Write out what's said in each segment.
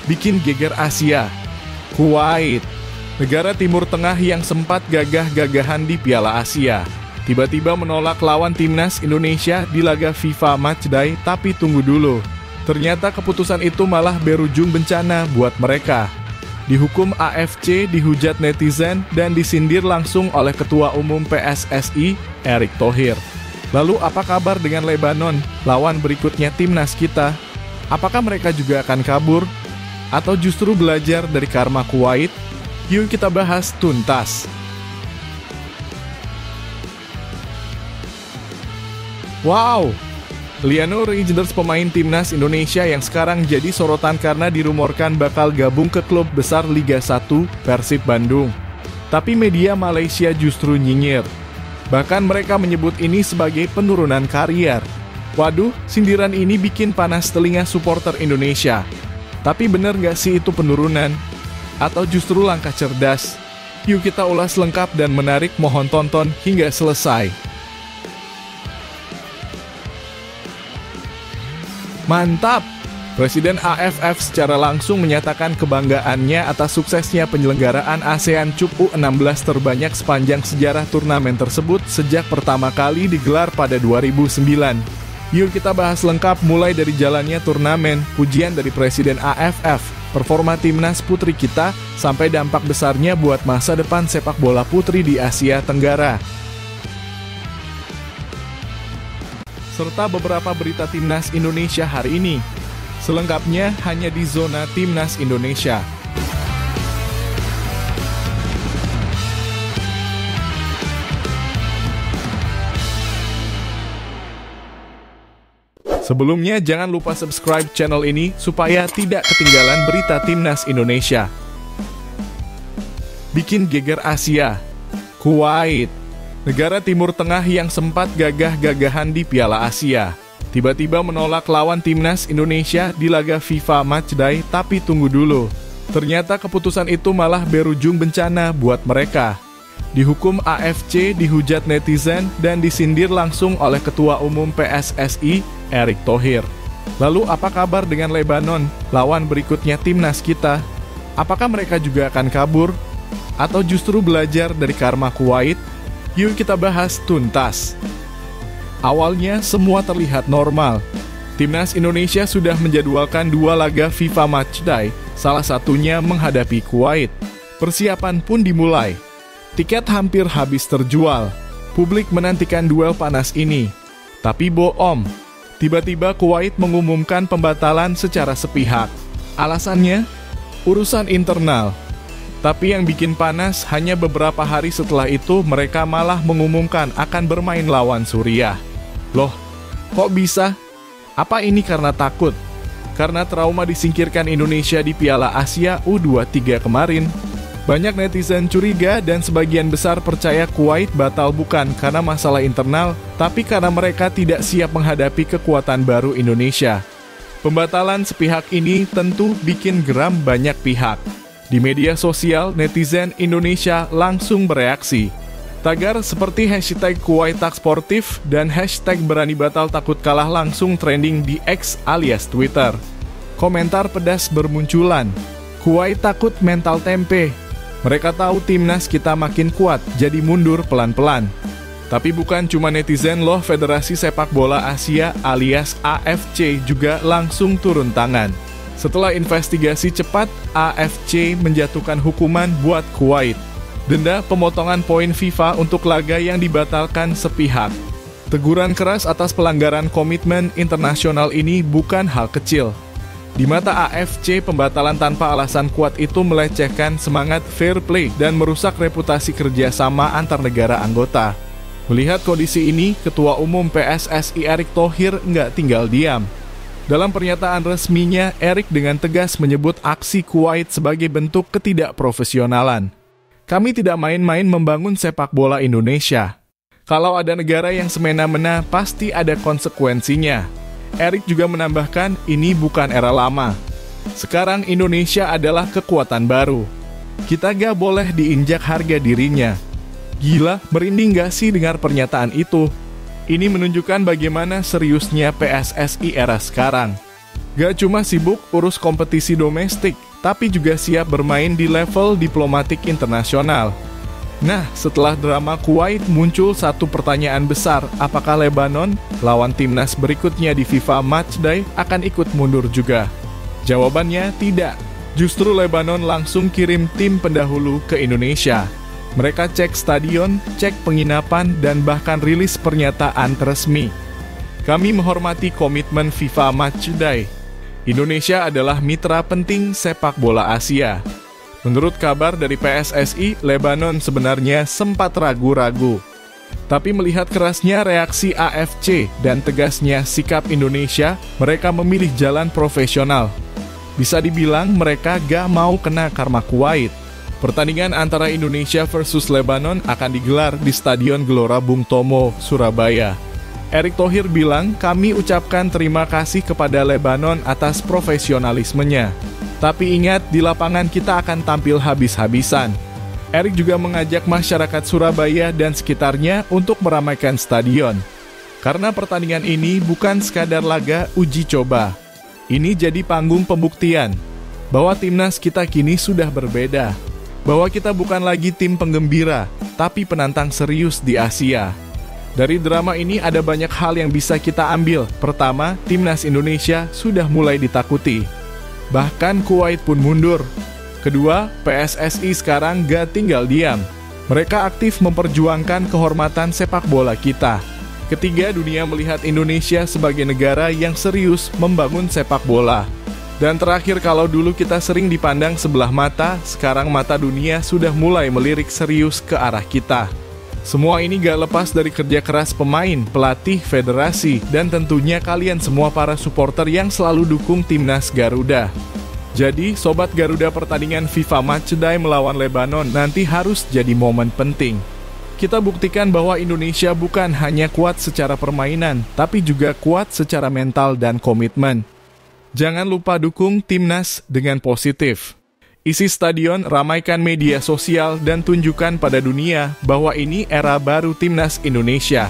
bikin geger Asia. Kuwait, negara Timur Tengah yang sempat gagah-gagahan di Piala Asia, tiba-tiba menolak lawan timnas Indonesia di laga FIFA Matchday. Tapi tunggu dulu, ternyata keputusan itu malah berujung bencana buat mereka. Dihukum AFC, dihujat netizen, dan disindir langsung oleh Ketua Umum PSSI, Erick Thohir. Lalu apa kabar dengan Lebanon, lawan berikutnya timnas kita? Apakah mereka juga akan kabur? Atau justru belajar dari karma Kuwait? Yuk kita bahas tuntas. Wow! Liano Reijnders, pemain timnas Indonesia yang sekarang jadi sorotan karena dirumorkan bakal gabung ke klub besar Liga 1, Persib Bandung. Tapi media Malaysia justru nyinyir. Bahkan mereka menyebut ini sebagai penurunan karier. Waduh, sindiran ini bikin panas telinga supporter Indonesia. Tapi bener nggak sih itu penurunan? Atau justru langkah cerdas? Yuk kita ulas lengkap dan menarik, mohon tonton hingga selesai. Mantap! Presiden AFF secara langsung menyatakan kebanggaannya atas suksesnya penyelenggaraan ASEAN Cup U16 terbanyak sepanjang sejarah turnamen tersebut sejak pertama kali digelar pada 2009. Yuk kita bahas lengkap mulai dari jalannya turnamen, pujian dari Presiden AFF, performa timnas putri kita, sampai dampak besarnya buat masa depan sepak bola putri di Asia Tenggara. Serta beberapa berita timnas Indonesia hari ini. Selengkapnya hanya di Zona Timnas Indonesia. Sebelumnya jangan lupa subscribe channel ini supaya tidak ketinggalan berita timnas Indonesia. Bikin geger Asia. Kuwait, negara Timur Tengah yang sempat gagah-gagahan di Piala Asia, tiba-tiba menolak lawan timnas Indonesia di laga FIFA Matchday. Tapi tunggu dulu, ternyata keputusan itu malah berujung bencana buat mereka. Dihukum AFC, dihujat netizen, dan disindir langsung oleh Ketua Umum PSSI, Erick Thohir. Lalu apa kabar dengan Lebanon, lawan berikutnya timnas kita? Apakah mereka juga akan kabur? Atau justru belajar dari karma Kuwait? Yuk kita bahas tuntas. Awalnya semua terlihat normal. Timnas Indonesia sudah menjadwalkan 2 laga FIFA Matchday, salah satunya menghadapi Kuwait. Persiapan pun dimulai. Tiket hampir habis terjual. Publik menantikan duel panas ini. Tapi bohong. Tiba-tiba Kuwait mengumumkan pembatalan secara sepihak. Alasannya? Urusan internal. Tapi yang bikin panas, hanya beberapa hari setelah itu mereka malah mengumumkan akan bermain lawan Suriah. Loh, kok bisa? Apa ini karena takut? Karena trauma disingkirkan Indonesia di Piala Asia U23 kemarin? Banyak netizen curiga dan sebagian besar percaya Kuwait batal bukan karena masalah internal, tapi karena mereka tidak siap menghadapi kekuatan baru Indonesia. Pembatalan sepihak ini tentu bikin geram banyak pihak. Di media sosial, netizen Indonesia langsung bereaksi. Tagar seperti hashtag Kuwait tak sportif dan hashtag berani batal takut kalah langsung trending di X alias Twitter. Komentar pedas bermunculan. Kuwait takut mental tempe. Mereka tahu timnas kita makin kuat, jadi mundur pelan-pelan. Tapi bukan cuma netizen loh, Federasi Sepak Bola Asia alias AFC juga langsung turun tangan. Setelah investigasi cepat, AFC menjatuhkan hukuman buat Kuwait. Denda pemotongan poin FIFA untuk laga yang dibatalkan sepihak. Teguran keras atas pelanggaran komitmen internasional ini bukan hal kecil. Di mata AFC, pembatalan tanpa alasan kuat itu melecehkan semangat fair play dan merusak reputasi kerjasama antar negara anggota. Melihat kondisi ini, Ketua Umum PSSI Erick Thohir nggak tinggal diam. Dalam pernyataan resminya, Erick dengan tegas menyebut aksi Kuwait sebagai bentuk ketidakprofesionalan. Kami tidak main-main membangun sepak bola Indonesia. Kalau ada negara yang semena-mena, pasti ada konsekuensinya. Erick juga menambahkan, ini bukan era lama. Sekarang Indonesia adalah kekuatan baru. Kita gak boleh diinjak harga dirinya. Gila, merinding gak sih dengar pernyataan itu? Ini menunjukkan bagaimana seriusnya PSSI era sekarang. Gak cuma sibuk urus kompetisi domestik, tapi juga siap bermain di level diplomatik internasional. Nah, setelah drama Kuwait muncul satu pertanyaan besar, apakah Lebanon, lawan timnas berikutnya di FIFA Matchday, akan ikut mundur juga? Jawabannya tidak. Justru Lebanon langsung kirim tim pendahulu ke Indonesia. Mereka cek stadion, cek penginapan, dan bahkan rilis pernyataan resmi. Kami menghormati komitmen FIFA Matchday. Indonesia adalah mitra penting sepak bola Asia. Menurut kabar dari PSSI, Lebanon sebenarnya sempat ragu-ragu. Tapi melihat kerasnya reaksi AFC dan tegasnya sikap Indonesia, mereka memilih jalan profesional. Bisa dibilang mereka gak mau kena karma Kuwait. Pertandingan antara Indonesia versus Lebanon akan digelar di Stadion Gelora Bung Tomo, Surabaya. Erick Thohir bilang, kami ucapkan terima kasih kepada Lebanon atas profesionalismenya. Tapi ingat, di lapangan kita akan tampil habis-habisan. Erick juga mengajak masyarakat Surabaya dan sekitarnya untuk meramaikan stadion. Karena pertandingan ini bukan sekadar laga uji coba. Ini jadi panggung pembuktian bahwa timnas kita kini sudah berbeda. Bahwa kita bukan lagi tim penggembira, tapi penantang serius di Asia. Dari drama ini ada banyak hal yang bisa kita ambil. Pertama, timnas Indonesia sudah mulai ditakuti. Bahkan Kuwait pun mundur. Kedua, PSSI sekarang gak tinggal diam. Mereka aktif memperjuangkan kehormatan sepak bola kita. Ketiga, dunia melihat Indonesia sebagai negara yang serius membangun sepak bola. Dan terakhir, kalau dulu kita sering dipandang sebelah mata, sekarang mata dunia sudah mulai melirik serius ke arah kita. Semua ini gak lepas dari kerja keras pemain, pelatih, federasi, dan tentunya kalian semua para supporter yang selalu dukung timnas Garuda. Jadi, Sobat Garuda, pertandingan FIFA Matchday melawan Lebanon nanti harus jadi momen penting. Kita buktikan bahwa Indonesia bukan hanya kuat secara permainan, tapi juga kuat secara mental dan komitmen. Jangan lupa dukung timnas dengan positif. Isi stadion, ramaikan media sosial, dan tunjukkan pada dunia bahwa ini era baru timnas Indonesia.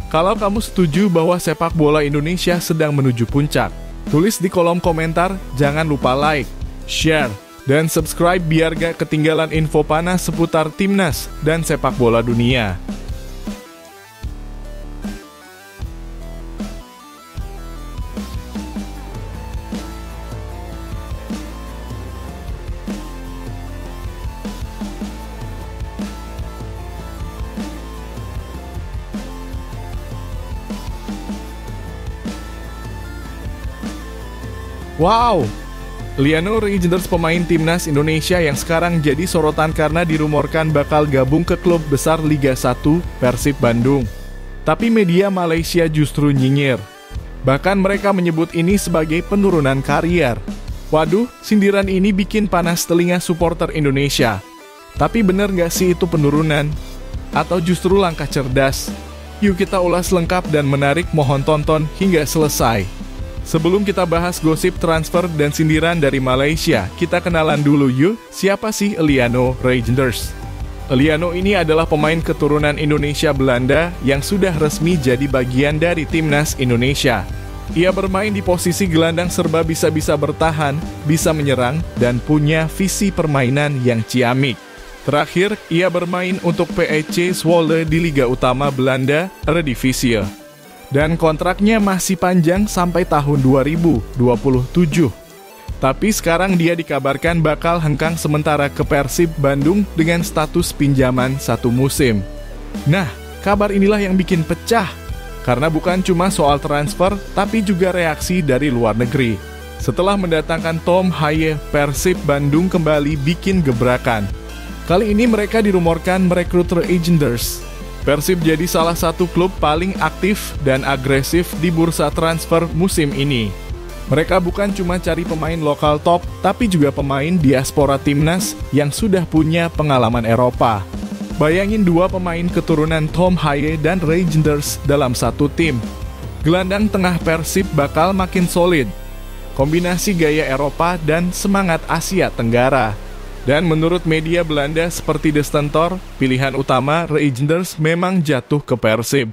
Kalau kamu setuju bahwa sepak bola Indonesia sedang menuju puncak, tulis di kolom komentar, jangan lupa like, share, dan subscribe biar gak ketinggalan info panas seputar timnas dan sepak bola dunia. Wow! Liano Reijnders, pemain timnas Indonesia yang sekarang jadi sorotan karena dirumorkan bakal gabung ke klub besar Liga 1 Persib Bandung. Tapi media Malaysia justru nyinyir. Bahkan mereka menyebut ini sebagai penurunan karier. Waduh, sindiran ini bikin panas telinga supporter Indonesia. Tapi bener gak sih itu penurunan? Atau justru langkah cerdas? Yuk kita ulas lengkap dan menarik, mohon tonton hingga selesai. Sebelum kita bahas gosip transfer dan sindiran dari Malaysia, kita kenalan dulu yuk, siapa sih Liano Reijnders? Liano ini adalah pemain keturunan Indonesia Belanda yang sudah resmi jadi bagian dari timnas Indonesia. Ia bermain di posisi gelandang serba bisa-bisa bertahan, bisa menyerang, dan punya visi permainan yang ciamik. Terakhir, ia bermain untuk PEC Zwolle di Liga Utama Belanda, Eredivisie. Dan kontraknya masih panjang sampai tahun 2027. Tapi sekarang dia dikabarkan bakal hengkang sementara ke Persib Bandung dengan status pinjaman 1 musim. Nah, kabar inilah yang bikin pecah. Karena bukan cuma soal transfer, tapi juga reaksi dari luar negeri. Setelah mendatangkan Tom Haye, Persib Bandung kembali bikin gebrakan. Kali ini mereka dirumorkan merekrut Reijnders. Persib jadi salah satu klub paling aktif dan agresif di bursa transfer musim ini. Mereka bukan cuma cari pemain lokal top, tapi juga pemain diaspora timnas yang sudah punya pengalaman Eropa. Bayangin dua pemain keturunan Tom Haye dan Reijnders dalam satu tim. Gelandang tengah Persib bakal makin solid. Kombinasi gaya Eropa dan semangat Asia Tenggara. Dan menurut media Belanda seperti De Stentor, pilihan utama Reijnders memang jatuh ke Persib.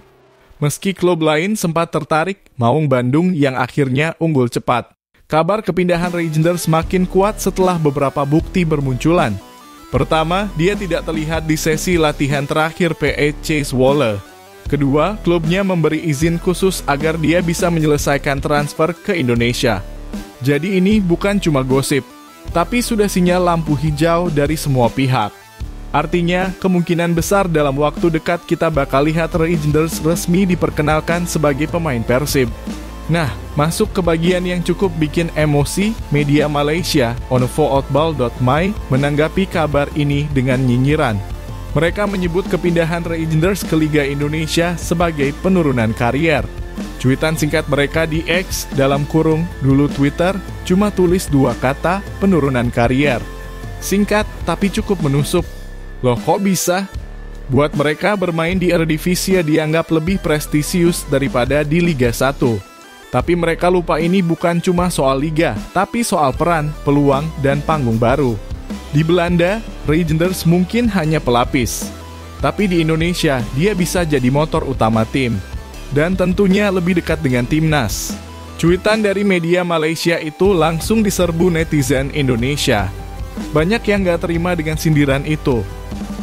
Meski klub lain sempat tertarik, Maung Bandung yang akhirnya unggul cepat. Kabar kepindahan Reijnders semakin kuat setelah beberapa bukti bermunculan. Pertama, dia tidak terlihat di sesi latihan terakhir PSC Zwolle. Kedua, klubnya memberi izin khusus agar dia bisa menyelesaikan transfer ke Indonesia. Jadi ini bukan cuma gosip, tapi sudah sinyal lampu hijau dari semua pihak. Artinya, kemungkinan besar dalam waktu dekat kita bakal lihat Reijnders resmi diperkenalkan sebagai pemain Persib. Nah, masuk ke bagian yang cukup bikin emosi, media Malaysia, onfootball.my, menanggapi kabar ini dengan nyinyiran. Mereka menyebut kepindahan Reijnders ke Liga Indonesia sebagai penurunan karier. Cuitan singkat mereka di X, dalam kurung, dulu Twitter, cuma tulis 2 kata, penurunan karier. Singkat, tapi cukup menusuk. Loh kok bisa? Buat mereka bermain di Eredivisie dianggap lebih prestisius daripada di Liga 1. Tapi mereka lupa ini bukan cuma soal liga, tapi soal peran, peluang, dan panggung baru. Di Belanda, Reijnders mungkin hanya pelapis. Tapi di Indonesia, dia bisa jadi motor utama tim. Dan tentunya lebih dekat dengan timnas. Cuitan dari media Malaysia itu langsung diserbu netizen Indonesia. Banyak yang gak terima dengan sindiran itu.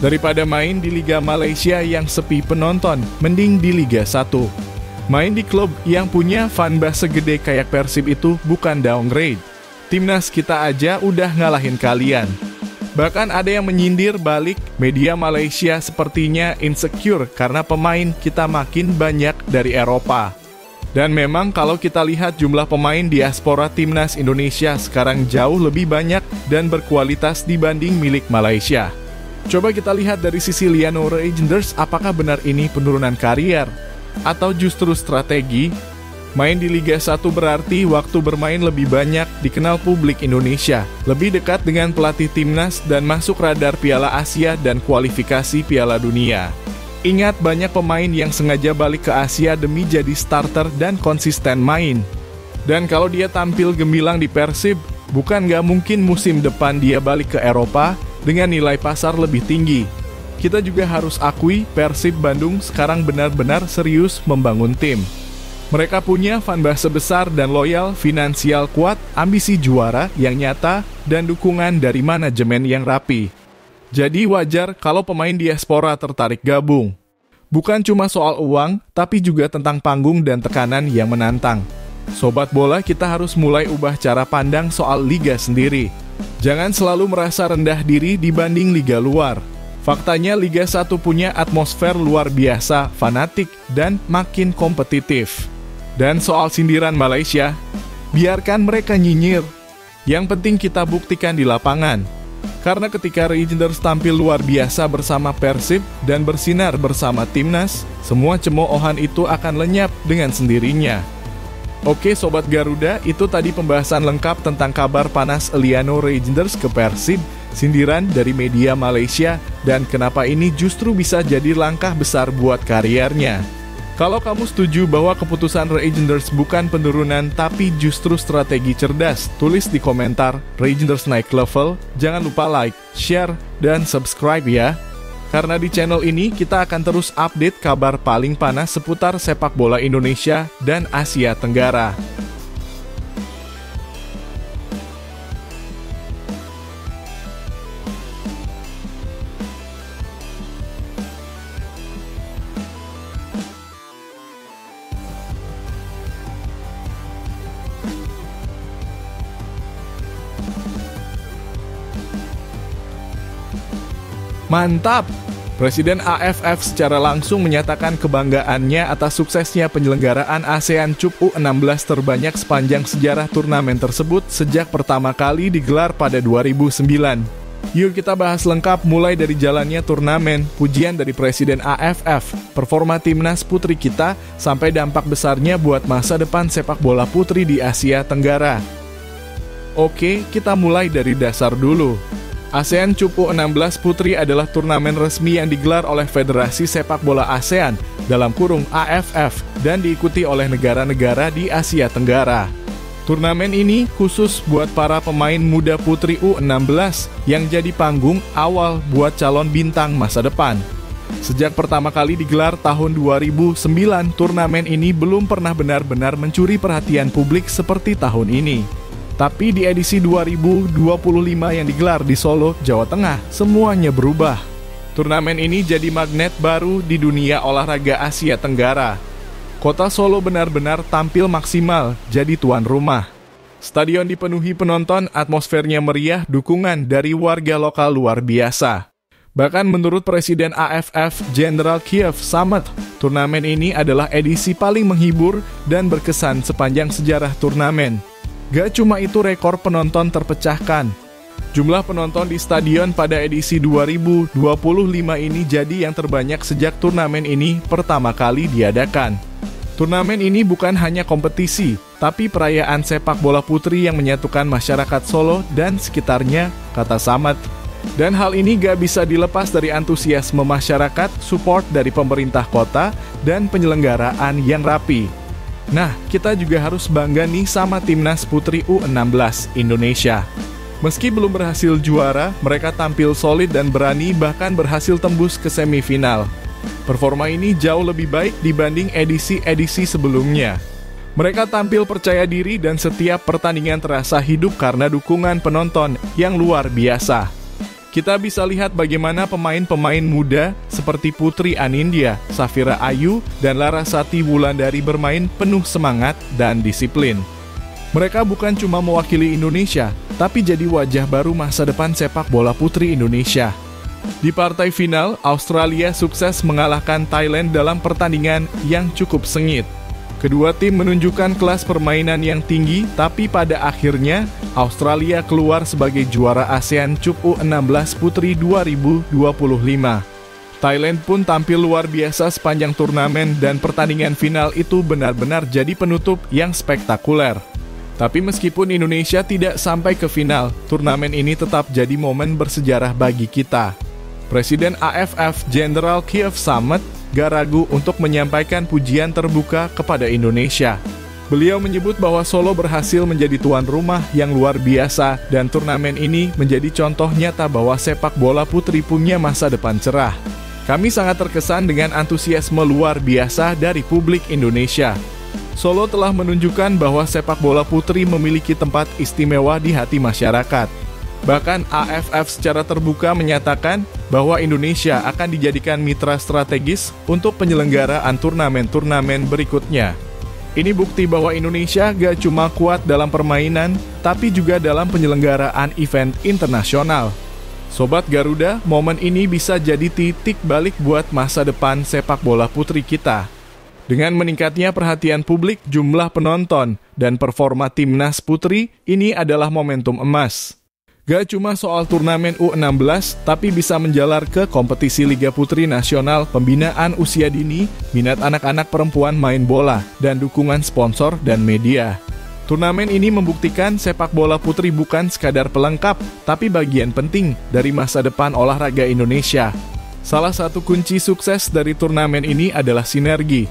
Daripada main di Liga Malaysia yang sepi penonton, mending di Liga 1. Main di klub yang punya fanbase segede kayak Persib itu bukan downgrade. Timnas kita aja udah ngalahin kalian. Bahkan ada yang menyindir balik, media Malaysia sepertinya insecure karena pemain kita makin banyak dari Eropa. Dan memang kalau kita lihat jumlah pemain diaspora Timnas Indonesia sekarang jauh lebih banyak dan berkualitas dibanding milik Malaysia. Coba kita lihat dari sisi Liano Reijnders, apakah benar ini penurunan karier? Atau justru strategi? Main di Liga 1 berarti waktu bermain lebih banyak, dikenal publik Indonesia, lebih dekat dengan pelatih timnas dan masuk radar Piala Asia dan kualifikasi Piala Dunia. Ingat, banyak pemain yang sengaja balik ke Asia demi jadi starter dan konsisten main. Dan kalau dia tampil gemilang di Persib, bukan gak mungkin musim depan dia balik ke Eropa dengan nilai pasar lebih tinggi. Kita juga harus akui Persib Bandung sekarang benar-benar serius membangun tim. Mereka punya fanbase besar dan loyal, finansial kuat, ambisi juara yang nyata, dan dukungan dari manajemen yang rapi. Jadi wajar kalau pemain diaspora tertarik gabung. Bukan cuma soal uang, tapi juga tentang panggung dan tekanan yang menantang. Sobat bola, kita harus mulai ubah cara pandang soal liga sendiri. Jangan selalu merasa rendah diri dibanding liga luar. Faktanya Liga 1 punya atmosfer luar biasa, fanatik, dan makin kompetitif. Dan soal sindiran Malaysia, biarkan mereka nyinyir. Yang penting kita buktikan di lapangan. Karena ketika Reijnders tampil luar biasa bersama Persib dan bersinar bersama timnas, semua cemoohan itu akan lenyap dengan sendirinya. Oke Sobat Garuda, itu tadi pembahasan lengkap tentang kabar panas Liano Reijnders ke Persib, sindiran dari media Malaysia, dan kenapa ini justru bisa jadi langkah besar buat kariernya. Kalau kamu setuju bahwa keputusan Reijnders bukan penurunan tapi justru strategi cerdas, tulis di komentar. Reijnders naik level, jangan lupa like, share, dan subscribe ya. Karena di channel ini kita akan terus update kabar paling panas seputar sepak bola Indonesia dan Asia Tenggara. Mantap! Presiden AFF secara langsung menyatakan kebanggaannya atas suksesnya penyelenggaraan ASEAN Cup U16 terbanyak sepanjang sejarah turnamen tersebut sejak pertama kali digelar pada 2009. Yuk kita bahas lengkap mulai dari jalannya turnamen, pujian dari Presiden AFF, performa timnas putri kita, sampai dampak besarnya buat masa depan sepak bola putri di Asia Tenggara. Oke, kita mulai dari dasar dulu. ASEAN Cup U16 Putri adalah turnamen resmi yang digelar oleh Federasi Sepak Bola ASEAN dalam kurung AFF dan diikuti oleh negara-negara di Asia Tenggara. Turnamen ini khusus buat para pemain muda putri U16 yang jadi panggung awal buat calon bintang masa depan. Sejak pertama kali digelar tahun 2009, turnamen ini belum pernah benar-benar mencuri perhatian publik seperti tahun ini. Tapi di edisi 2025 yang digelar di Solo, Jawa Tengah, semuanya berubah. Turnamen ini jadi magnet baru di dunia olahraga Asia Tenggara. Kota Solo benar-benar tampil maksimal jadi tuan rumah. Stadion dipenuhi penonton, atmosfernya meriah, dukungan dari warga lokal luar biasa. Bahkan menurut Presiden AFF Jenderal Kiev Samet, turnamen ini adalah edisi paling menghibur dan berkesan sepanjang sejarah turnamen. Gak cuma itu, rekor penonton terpecahkan. Jumlah penonton di stadion pada edisi 2025 ini jadi yang terbanyak sejak turnamen ini pertama kali diadakan. Turnamen ini bukan hanya kompetisi, tapi perayaan sepak bola putri yang menyatukan masyarakat Solo dan sekitarnya, kata Samet. Dan hal ini gak bisa dilepas dari antusiasme masyarakat, support dari pemerintah kota, dan penyelenggaraan yang rapi. Nah, kita juga harus bangga nih sama timnas putri U16 Indonesia. Meski belum berhasil juara, mereka tampil solid dan berani, bahkan berhasil tembus ke semifinal. Performa ini jauh lebih baik dibanding edisi-edisi sebelumnya. Mereka tampil percaya diri dan setiap pertandingan terasa hidup karena dukungan penonton yang luar biasa. Kita bisa lihat bagaimana pemain-pemain muda seperti Putri Anindya, Safira Ayu, dan Larasati Wulandari bermain penuh semangat dan disiplin. Mereka bukan cuma mewakili Indonesia, tapi jadi wajah baru masa depan sepak bola putri Indonesia. Di partai final, Australia sukses mengalahkan Thailand dalam pertandingan yang cukup sengit. Kedua tim menunjukkan kelas permainan yang tinggi, tapi pada akhirnya Australia keluar sebagai juara ASEAN Cup U16 Putri 2025. Thailand pun tampil luar biasa sepanjang turnamen dan pertandingan final itu benar-benar jadi penutup yang spektakuler. Tapi meskipun Indonesia tidak sampai ke final, turnamen ini tetap jadi momen bersejarah bagi kita. Presiden AFF Jenderal Kiev Samet gak ragu untuk menyampaikan pujian terbuka kepada Indonesia. Beliau menyebut bahwa Solo berhasil menjadi tuan rumah yang luar biasa dan turnamen ini menjadi contoh nyata bahwa sepak bola putri punya masa depan cerah. Kami sangat terkesan dengan antusiasme luar biasa dari publik Indonesia. Solo telah menunjukkan bahwa sepak bola putri memiliki tempat istimewa di hati masyarakat. Bahkan AFF secara terbuka menyatakan bahwa Indonesia akan dijadikan mitra strategis untuk penyelenggaraan turnamen-turnamen berikutnya. Ini bukti bahwa Indonesia gak cuma kuat dalam permainan, tapi juga dalam penyelenggaraan event internasional. Sobat Garuda, momen ini bisa jadi titik balik buat masa depan sepak bola putri kita. Dengan meningkatnya perhatian publik, jumlah penonton, dan performa timnas putri, ini adalah momentum emas. Gak cuma soal turnamen U16, tapi bisa menjalar ke kompetisi Liga Putri Nasional, pembinaan usia dini, minat anak-anak perempuan main bola, dan dukungan sponsor dan media. Turnamen ini membuktikan sepak bola putri bukan sekadar pelengkap, tapi bagian penting dari masa depan olahraga Indonesia. Salah satu kunci sukses dari turnamen ini adalah sinergi.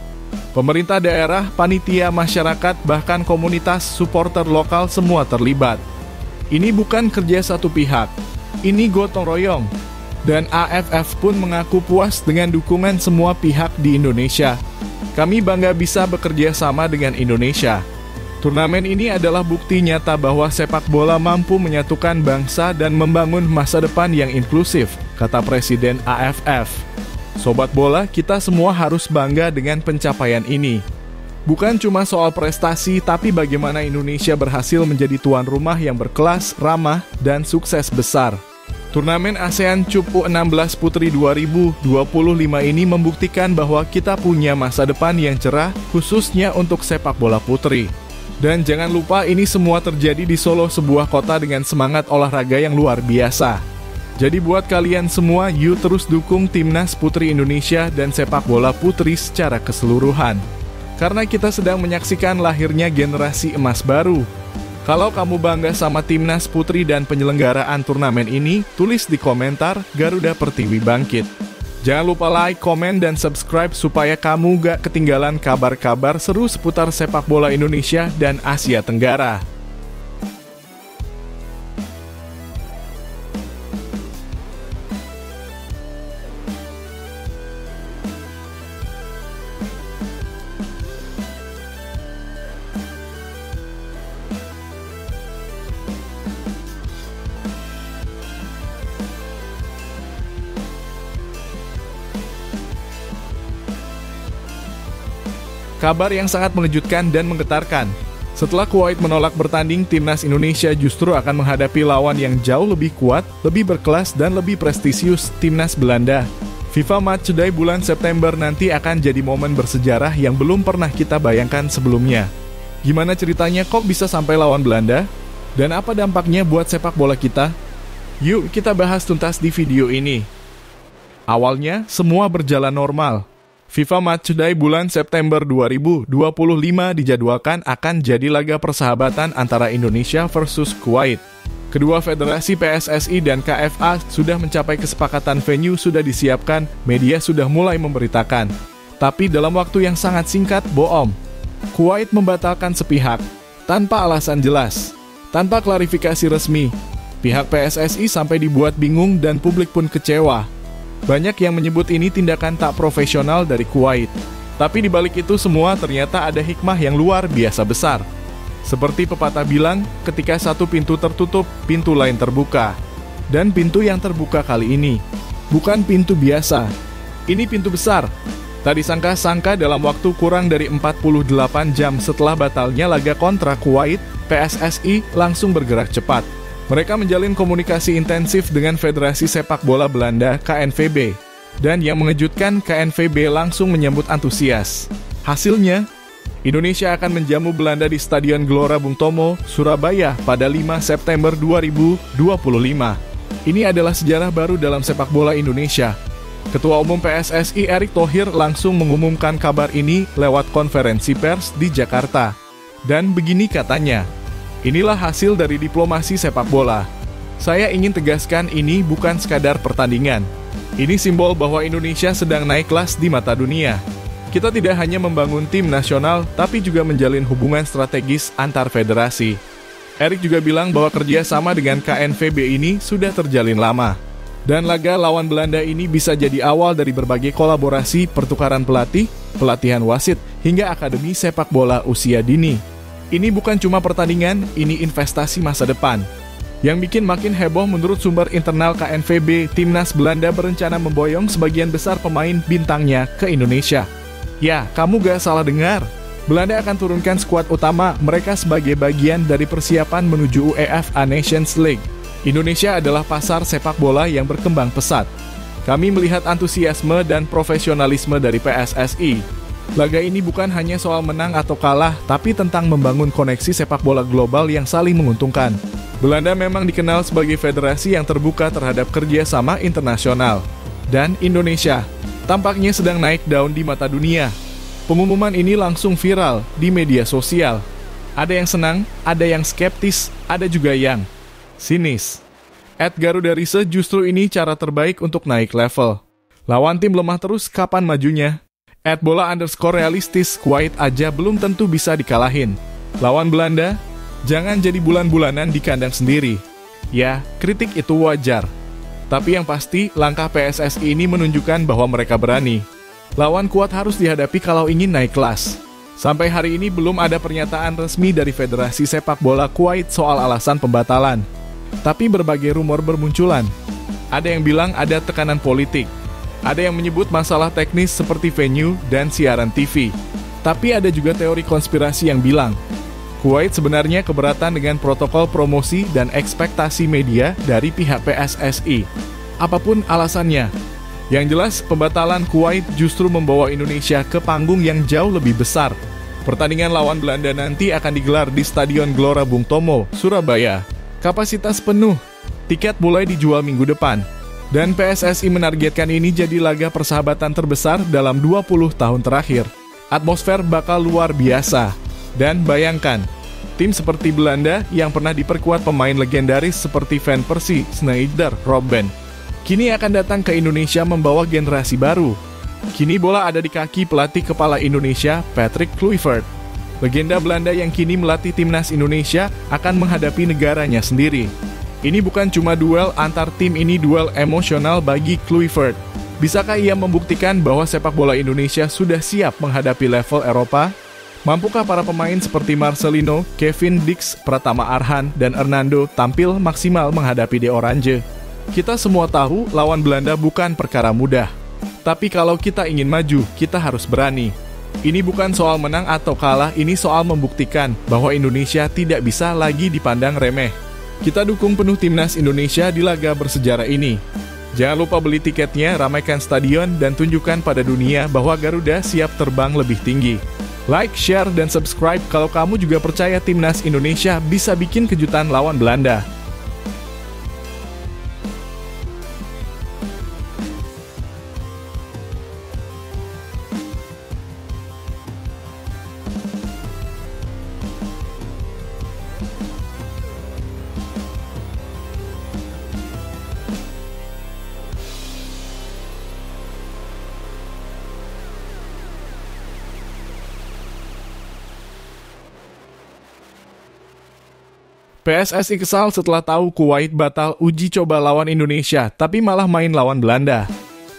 Pemerintah daerah, panitia, masyarakat, bahkan komunitas supporter lokal semua terlibat. Ini bukan kerja satu pihak, ini gotong royong. Dan AFF pun mengaku puas dengan dukungan semua pihak di Indonesia. Kami bangga bisa bekerja sama dengan Indonesia. Turnamen ini adalah bukti nyata bahwa sepak bola mampu menyatukan bangsa dan membangun masa depan yang inklusif, kata Presiden AFF. Sobat bola, kita semua harus bangga dengan pencapaian ini. Bukan cuma soal prestasi, tapi bagaimana Indonesia berhasil menjadi tuan rumah yang berkelas, ramah, dan sukses besar. Turnamen ASEAN Cup U16 Putri 2025 ini membuktikan bahwa kita punya masa depan yang cerah, khususnya untuk sepak bola putri. Dan jangan lupa, ini semua terjadi di Solo, sebuah kota dengan semangat olahraga yang luar biasa. Jadi buat kalian semua, yuk terus dukung timnas putri Indonesia dan sepak bola putri secara keseluruhan. Karena kita sedang menyaksikan lahirnya generasi emas baru. Kalau kamu bangga sama timnas putri dan penyelenggaraan turnamen ini, tulis di komentar Garuda Pertiwi Bangkit. Jangan lupa like, komen, dan subscribe supaya kamu gak ketinggalan kabar-kabar seru seputar sepak bola Indonesia dan Asia Tenggara. Kabar yang sangat mengejutkan dan menggetarkan. Setelah Kuwait menolak bertanding, timnas Indonesia justru akan menghadapi lawan yang jauh lebih kuat, lebih berkelas, dan lebih prestisius, timnas Belanda. FIFA Matchday bulan September nanti akan jadi momen bersejarah yang belum pernah kita bayangkan sebelumnya. Gimana ceritanya kok bisa sampai lawan Belanda? Dan apa dampaknya buat sepak bola kita? Yuk kita bahas tuntas di video ini. Awalnya, semua berjalan normal. FIFA Matchday bulan September 2025 dijadwalkan akan jadi laga persahabatan antara Indonesia versus Kuwait. Kedua federasi PSSI dan KFA sudah mencapai kesepakatan, venue sudah disiapkan, media sudah mulai memberitakan. Tapi dalam waktu yang sangat singkat, bohong. Kuwait membatalkan sepihak, tanpa alasan jelas, tanpa klarifikasi resmi. Pihak PSSI sampai dibuat bingung dan publik pun kecewa. Banyak yang menyebut ini tindakan tak profesional dari Kuwait. Tapi di balik itu semua ternyata ada hikmah yang luar biasa besar. Seperti pepatah bilang, ketika satu pintu tertutup, pintu lain terbuka. Dan pintu yang terbuka kali ini bukan pintu biasa. Ini pintu besar. Tak disangka-sangka dalam waktu kurang dari 48 jam setelah batalnya laga kontra Kuwait, PSSI langsung bergerak cepat. Mereka menjalin komunikasi intensif dengan Federasi Sepak Bola Belanda KNVB. Dan yang mengejutkan, KNVB langsung menyambut antusias. Hasilnya, Indonesia akan menjamu Belanda di Stadion Gelora Bung Tomo, Surabaya pada 5 September 2025. Ini adalah sejarah baru dalam sepak bola Indonesia. Ketua Umum PSSI Erick Thohir langsung mengumumkan kabar ini lewat konferensi pers di Jakarta. Dan begini katanya, inilah hasil dari diplomasi sepak bola. Saya ingin tegaskan ini bukan sekadar pertandingan. Ini simbol bahwa Indonesia sedang naik kelas di mata dunia. Kita tidak hanya membangun tim nasional, tapi juga menjalin hubungan strategis antar federasi. Erick juga bilang bahwa kerjasama dengan KNVB ini sudah terjalin lama. Dan laga lawan Belanda ini bisa jadi awal dari berbagai kolaborasi, pertukaran pelatih, pelatihan wasit, hingga akademi sepak bola usia dini. Ini bukan cuma pertandingan, ini investasi masa depan. Yang bikin makin heboh menurut sumber internal KNVB, timnas Belanda berencana memboyong sebagian besar pemain bintangnya ke Indonesia. Ya, kamu gak salah dengar. Belanda akan turunkan skuad utama mereka sebagai bagian dari persiapan menuju UEFA Nations League. Indonesia adalah pasar sepak bola yang berkembang pesat. Kami melihat antusiasme dan profesionalisme dari PSSI. Laga ini bukan hanya soal menang atau kalah, tapi tentang membangun koneksi sepak bola global yang saling menguntungkan. Belanda memang dikenal sebagai federasi yang terbuka terhadap kerjasama internasional. Dan Indonesia tampaknya sedang naik daun di mata dunia. Pengumuman ini langsung viral di media sosial. Ada yang senang, ada yang skeptis, ada juga yang sinis. @GarudaRise justru ini cara terbaik untuk naik level. Lawan tim lemah terus, kapan majunya? @bola_realistis, Kuwait aja belum tentu bisa dikalahin. Lawan Belanda, jangan jadi bulan-bulanan di kandang sendiri. Ya, kritik itu wajar. Tapi yang pasti, langkah PSSI ini menunjukkan bahwa mereka berani. Lawan kuat harus dihadapi kalau ingin naik kelas. Sampai hari ini belum ada pernyataan resmi dari Federasi Sepak Bola Kuwait soal alasan pembatalan. Tapi berbagai rumor bermunculan. Ada yang bilang ada tekanan politik. Ada yang menyebut masalah teknis seperti venue dan siaran TV. Tapi ada juga teori konspirasi yang bilang Kuwait sebenarnya keberatan dengan protokol promosi dan ekspektasi media dari pihak PSSI. Apapun alasannya, yang jelas pembatalan Kuwait justru membawa Indonesia ke panggung yang jauh lebih besar. Pertandingan lawan Belanda nanti akan digelar di Stadion Gelora Bung Tomo, Surabaya. Kapasitas penuh, tiket mulai dijual minggu depan. Dan PSSI menargetkan ini jadi laga persahabatan terbesar dalam 20 tahun terakhir. Atmosfer bakal luar biasa. Dan bayangkan, tim seperti Belanda yang pernah diperkuat pemain legendaris seperti Van Persie, Sneijder, Robben, kini akan datang ke Indonesia membawa generasi baru. Kini bola ada di kaki pelatih kepala Indonesia, Patrick Kluivert. Legenda Belanda yang kini melatih timnas Indonesia akan menghadapi negaranya sendiri. Ini bukan cuma duel antar tim, ini duel emosional bagi Kluivert. Bisakah ia membuktikan bahwa sepak bola Indonesia sudah siap menghadapi level Eropa? Mampukah para pemain seperti Marcelino, Kevin Dix, Pratama Arhan, dan Hernando tampil maksimal menghadapi De Oranje? Kita semua tahu lawan Belanda bukan perkara mudah. Tapi kalau kita ingin maju, kita harus berani. Ini bukan soal menang atau kalah, ini soal membuktikan bahwa Indonesia tidak bisa lagi dipandang remeh. Kita dukung penuh timnas Indonesia di laga bersejarah ini. Jangan lupa beli tiketnya, ramaikan stadion, dan tunjukkan pada dunia bahwa Garuda siap terbang lebih tinggi. Like, share, dan subscribe kalau kamu juga percaya timnas Indonesia bisa bikin kejutan lawan Belanda. PSSI kesal setelah tahu Kuwait batal uji coba lawan Indonesia, tapi malah main lawan Belanda.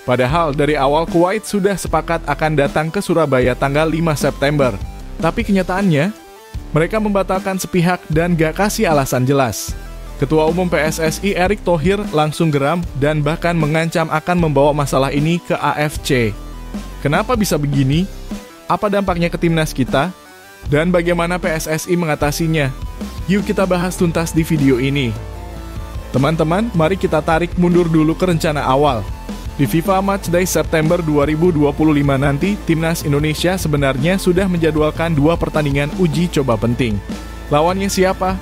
Padahal dari awal Kuwait sudah sepakat akan datang ke Surabaya tanggal 5 September. Tapi kenyataannya, mereka membatalkan sepihak dan gak kasih alasan jelas. Ketua Umum PSSI Erick Thohir langsung geram dan bahkan mengancam akan membawa masalah ini ke AFC. Kenapa bisa begini? Apa dampaknya ke timnas kita? Dan bagaimana PSSI mengatasinya? Yuk kita bahas tuntas di video ini. Teman-teman, mari kita tarik mundur dulu ke rencana awal. Di FIFA Matchday September 2025 nanti, timnas Indonesia sebenarnya sudah menjadwalkan 2 pertandingan uji coba penting. Lawannya siapa?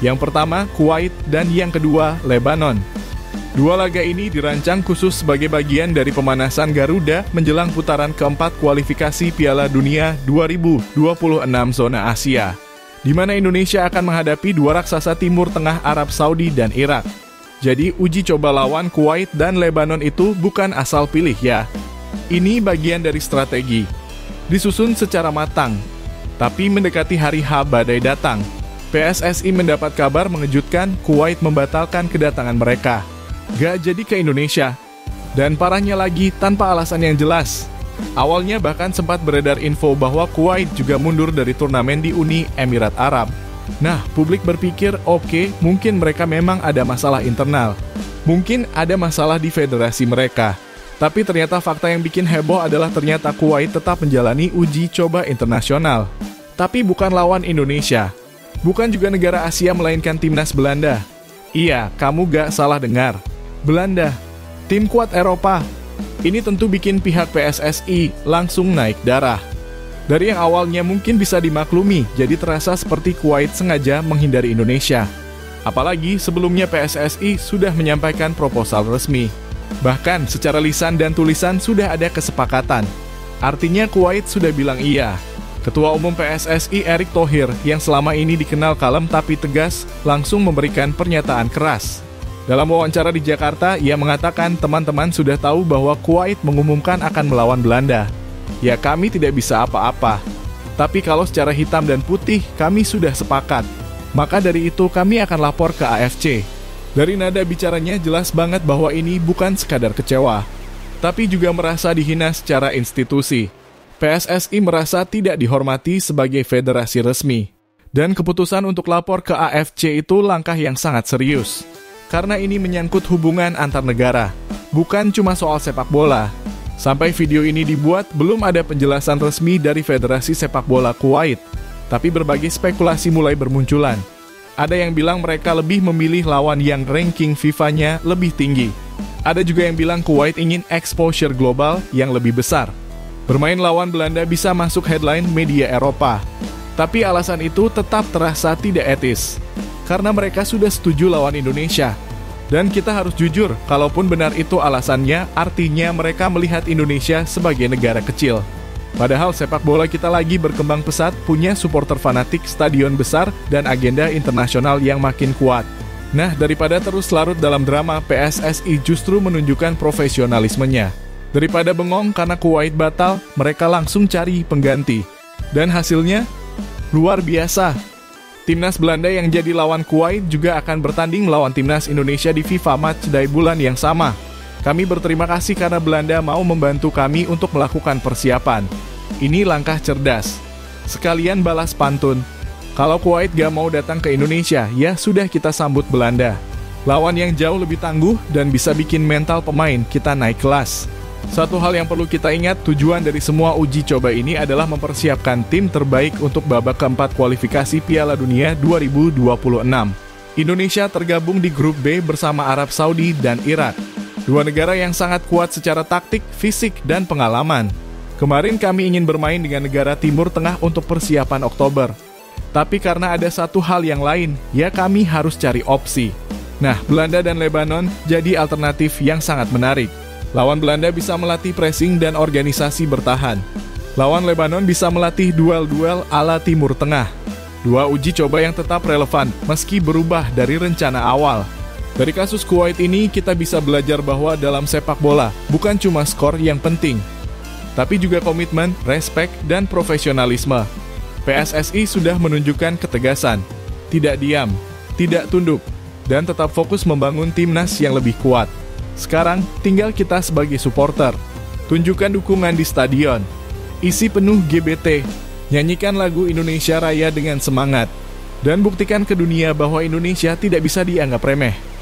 Yang pertama, Kuwait, dan yang kedua, Lebanon. 2 laga ini dirancang khusus sebagai bagian dari pemanasan Garuda menjelang putaran keempat kualifikasi Piala Dunia 2026 zona Asia, di mana Indonesia akan menghadapi 2 raksasa Timur Tengah Arab Saudi dan Irak. Jadi uji coba lawan Kuwait dan Lebanon itu bukan asal pilih ya. Ini bagian dari strategi. Disusun secara matang. Tapi mendekati hari H badai datang. PSSI mendapat kabar mengejutkan Kuwait membatalkan kedatangan mereka. Gak jadi ke Indonesia. Dan parahnya lagi tanpa alasan yang jelas. Awalnya bahkan sempat beredar info bahwa Kuwait juga mundur dari turnamen di Uni Emirat Arab. Nah, publik berpikir, oke, mungkin mereka memang ada masalah internal. Mungkin ada masalah di federasi mereka. Tapi ternyata fakta yang bikin heboh adalah ternyata Kuwait tetap menjalani uji coba internasional. Tapi bukan lawan Indonesia. Bukan juga negara Asia melainkan timnas Belanda. Iya, kamu gak salah dengar. Belanda, tim kuat Eropa. Ini tentu bikin pihak PSSI langsung naik darah. Dari yang awalnya mungkin bisa dimaklumi, jadi terasa seperti Kuwait sengaja menghindari Indonesia. Apalagi sebelumnya PSSI sudah menyampaikan proposal resmi. Bahkan secara lisan dan tulisan sudah ada kesepakatan. Artinya Kuwait sudah bilang iya. Ketua Umum PSSI Erick Thohir yang selama ini dikenal kalem tapi tegas langsung memberikan pernyataan keras. Dalam wawancara di Jakarta, ia mengatakan teman-teman sudah tahu bahwa Kuwait mengumumkan akan melawan Belanda. Ya kami tidak bisa apa-apa. Tapi kalau secara hitam dan putih, kami sudah sepakat. Maka dari itu kami akan lapor ke AFC. Dari nada bicaranya jelas banget bahwa ini bukan sekadar kecewa, tapi juga merasa dihina secara institusi. PSSI merasa tidak dihormati sebagai federasi resmi. Dan keputusan untuk lapor ke AFC itu langkah yang sangat serius. Karena ini menyangkut hubungan antar negara, bukan cuma soal sepak bola. Sampai video ini dibuat, belum ada penjelasan resmi dari Federasi Sepak Bola Kuwait. Tapi berbagai spekulasi mulai bermunculan. Ada yang bilang mereka lebih memilih lawan yang ranking FIFA-nya lebih tinggi. Ada juga yang bilang Kuwait ingin exposure global yang lebih besar. Bermain lawan Belanda bisa masuk headline media Eropa. Tapi alasan itu tetap terasa tidak etis. Karena mereka sudah setuju lawan Indonesia. Dan kita harus jujur, kalaupun benar itu alasannya, artinya mereka melihat Indonesia sebagai negara kecil. Padahal sepak bola kita lagi berkembang pesat, punya supporter fanatik, stadion besar, dan agenda internasional yang makin kuat. Nah, daripada terus larut dalam drama, PSSI justru menunjukkan profesionalismenya. Daripada bengong karena Kuwait batal, mereka langsung cari pengganti. Dan hasilnya, luar biasa. Timnas Belanda yang jadi lawan Kuwait juga akan bertanding melawan timnas Indonesia di FIFA Matchday bulan yang sama. Kami berterima kasih karena Belanda mau membantu kami untuk melakukan persiapan. Ini langkah cerdas. Sekalian balas pantun. Kalau Kuwait gak mau datang ke Indonesia, ya sudah kita sambut Belanda. Lawan yang jauh lebih tangguh dan bisa bikin mental pemain kita naik kelas. Satu hal yang perlu kita ingat, tujuan dari semua uji coba ini adalah mempersiapkan tim terbaik untuk babak keempat kualifikasi Piala Dunia 2026. Indonesia tergabung di grup B bersama Arab Saudi dan Irak. Dua negara yang sangat kuat secara taktik, fisik, dan pengalaman. Kemarin kami ingin bermain dengan negara Timur Tengah untuk persiapan Oktober. Tapi karena ada satu hal yang lain, ya kami harus cari opsi. Nah, Belanda dan Lebanon jadi alternatif yang sangat menarik. Lawan Belanda bisa melatih pressing dan organisasi bertahan. Lawan Lebanon bisa melatih duel-duel ala Timur Tengah. Dua uji coba yang tetap relevan meski berubah dari rencana awal. Dari kasus Kuwait ini kita bisa belajar bahwa dalam sepak bola bukan cuma skor yang penting, tapi juga komitmen, respek, dan profesionalisme. PSSI sudah menunjukkan ketegasan, tidak diam, tidak tunduk, dan tetap fokus membangun timnas yang lebih kuat. Sekarang, tinggal kita sebagai supporter. Tunjukkan dukungan di stadion. Isi penuh GBT. Nyanyikan lagu Indonesia Raya dengan semangat. Dan buktikan ke dunia bahwa Indonesia tidak bisa dianggap remeh.